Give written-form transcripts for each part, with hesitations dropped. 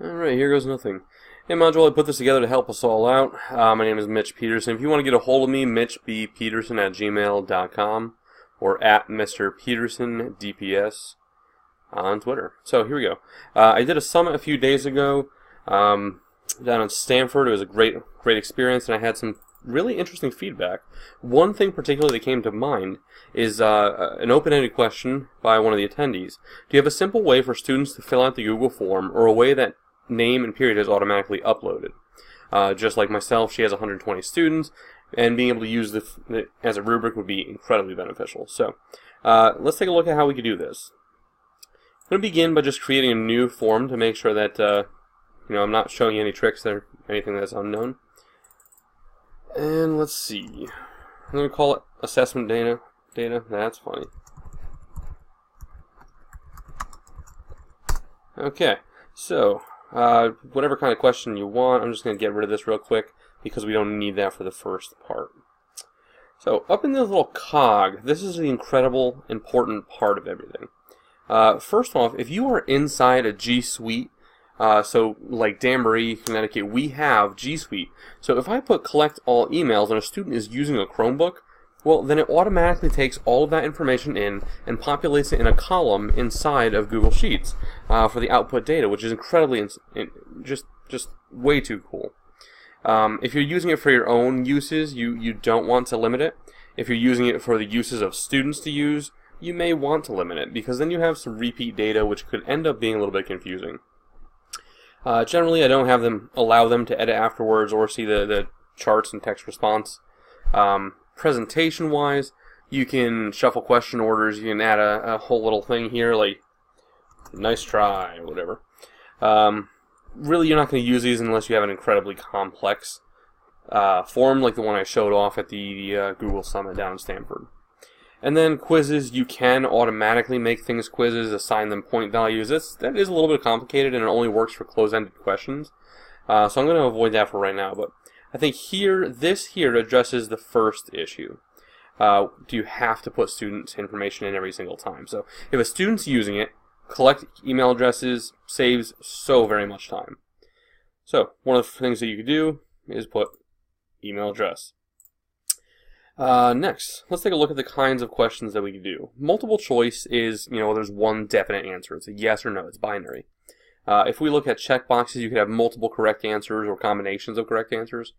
Alright, here goes nothing. Hey module, I put this together to help us all out. My name is Mitch Peterson. If you want to get a hold of me, mitchbpeterson@gmail.com or at Mr. Peterson DPS on Twitter. So here we go. I did a summit a few days ago down in Stanford. It was a great experience, and I had some really interesting feedback. One thing particularly that came to mind is an open-ended question by one of the attendees. Do you have a simple way for students to fill out the Google form, or a way that name and period is automatically uploaded? Just like myself, she has 120 students, and being able to use it as a rubric would be incredibly beneficial. So let's take a look at how we could do this. I'm going to begin by just creating a new form to make sure that I'm not showing you any tricks or anything that's unknown. And let's see. I'm going to call it assessment data. That's funny. Okay, so whatever kind of question you want, I'm just going to get rid of this real quick because we don't need that for the first part. So up in this little cog, this is the incredible important part of everything. First off, if you are inside a G Suite, so like Danbury, Connecticut, we have G Suite. So if I put collect all emails and a student is using a Chromebook, well, then it automatically takes all of that information in and populates it in a column inside of Google Sheets for the output data, which is incredibly, just way too cool. If you're using it for your own uses, you don't want to limit it. If you're using it for the uses of students to use, you may want to limit it, because then you have some repeat data which could end up being a little bit confusing. Generally, I don't have them allow them to edit afterwards or see the charts and text response. Presentation-wise, you can shuffle question orders. You can add a whole little thing here, like nice try or whatever. Really, you're not going to use these unless you have an incredibly complex form like the one I showed off at the Google Summit down in Stanford. And then quizzes, you can automatically make things quizzes, assign them point values. That is a little bit complicated, and it only works for closed-ended questions. So I'm going to avoid that for right now. But I think this here addresses the first issue. Do you have to put students' information in every single time? So if a student's using it, collect email addresses saves so very much time. So one of the things that you could do is put email address. Next, let's take a look at the kinds of questions that we can do. Multiple choice is, there's one definite answer. It's a yes or no. It's binary. If we look at checkboxes, you could have multiple correct answers or combinations of correct answers.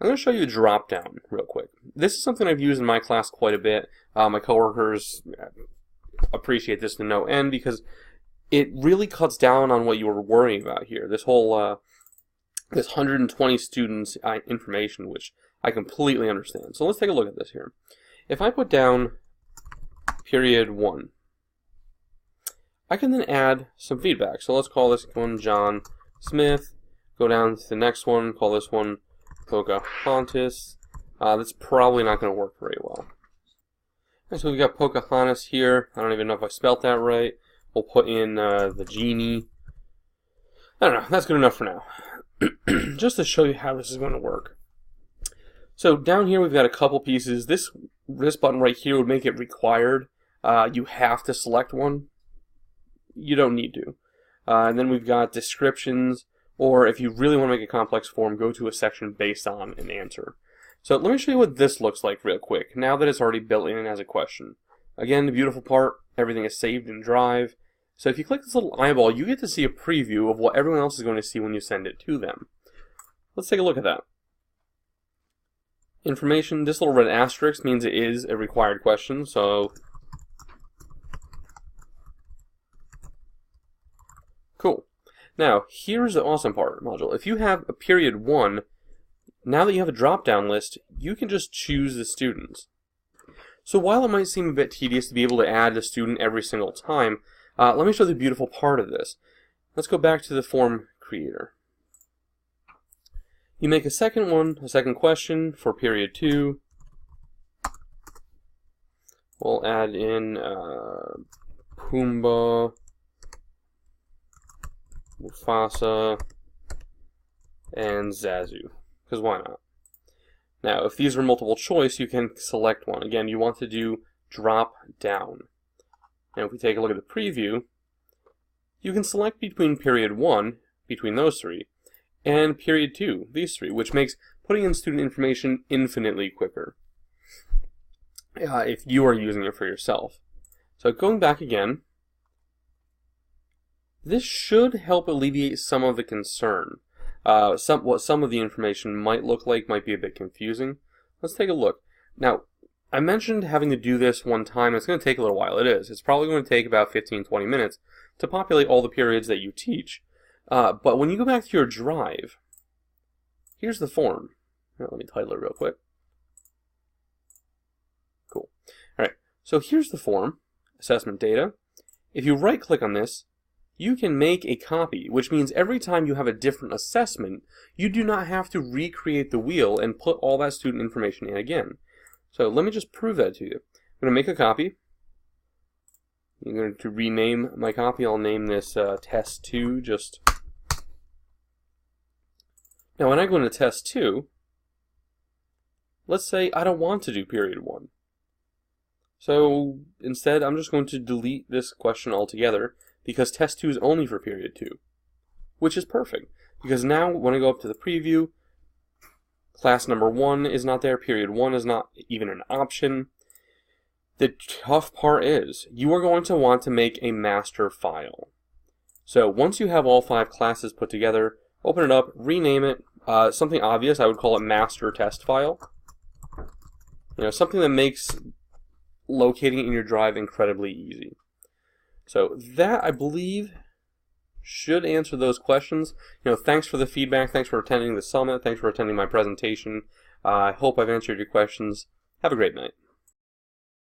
I'm going to show you a drop-down real quick. This is something I've used in my class quite a bit. My coworkers appreciate this to no end because it really cuts down on what you were worrying about here. This whole this 120 students information, which I completely understand. So let's take a look at this here. If I put down period 1, I can then add some feedback. So let's call this one John Smith. Go down to the next one. Call this one Pocahontas. That's probably not going to work very well. Okay, so we've got Pocahontas here. I don't even know if I spelt that right. We'll put in the genie. I don't know. That's good enough for now. Just to show you how this is going to work. So down here we've got a couple pieces. This button right here would make it required. You have to select one. You don't need to. And then we've got descriptions, or if you really want to make a complex form, go to a section based on an answer. So let me show you what this looks like real quick, now that it's already built in as a question. Again, the beautiful part, everything is saved in Drive. So if you click this little eyeball, you get to see a preview of what everyone else is going to see when you send it to them. Let's take a look at that. Information, this little red asterisk means it is a required question, so cool. Now, here's the awesome part, module. If you have a period 1, now that you have a drop-down list, you can just choose the students. So while it might seem a bit tedious to be able to add a student every single time, let me show the beautiful part of this. Let's go back to the form creator. You make a second question for period 2. We'll add in Pumbaa, Mufasa, and Zazu, because why not? Now, if these are multiple choice, you can select one. Again, you want to do drop down. And if we take a look at the preview, you can select between period 1, between those three, and period 2, these three, which makes putting in student information infinitely quicker if you are using it for yourself. So going back again, this should help alleviate some of the concern. What some of the information might look like might be a bit confusing. Let's take a look. Now, I mentioned having to do this one time. It's going to take a little while. It is. It's probably going to take about 15-20 minutes to populate all the periods that you teach. But when you go back to your drive, here's the form. Let me title it real quick. Cool. All right. So here's the form, assessment data. If you right-click on this, you can make a copy, which means every time you have a different assessment, you do not have to recreate the wheel and put all that student information in again. So let me just prove that to you. I'm going to make a copy. I'm going to rename my copy. I'll name this test 2 just. Now when I go into test 2, let's say I don't want to do period 1. So instead I'm just going to delete this question altogether because test 2 is only for period 2, which is perfect because now when I go up to the preview, class number 1 is not there, period 1 is not even an option. The tough part is you are going to want to make a master file. So once you have all 5 classes put together, open it up, rename it, something obvious, I would call it master test file. You know, something that makes locating it in your drive incredibly easy. So that, I believe, should answer those questions. You know, thanks for the feedback, thanks for attending the summit, thanks for attending my presentation. I hope I've answered your questions. Have a great night.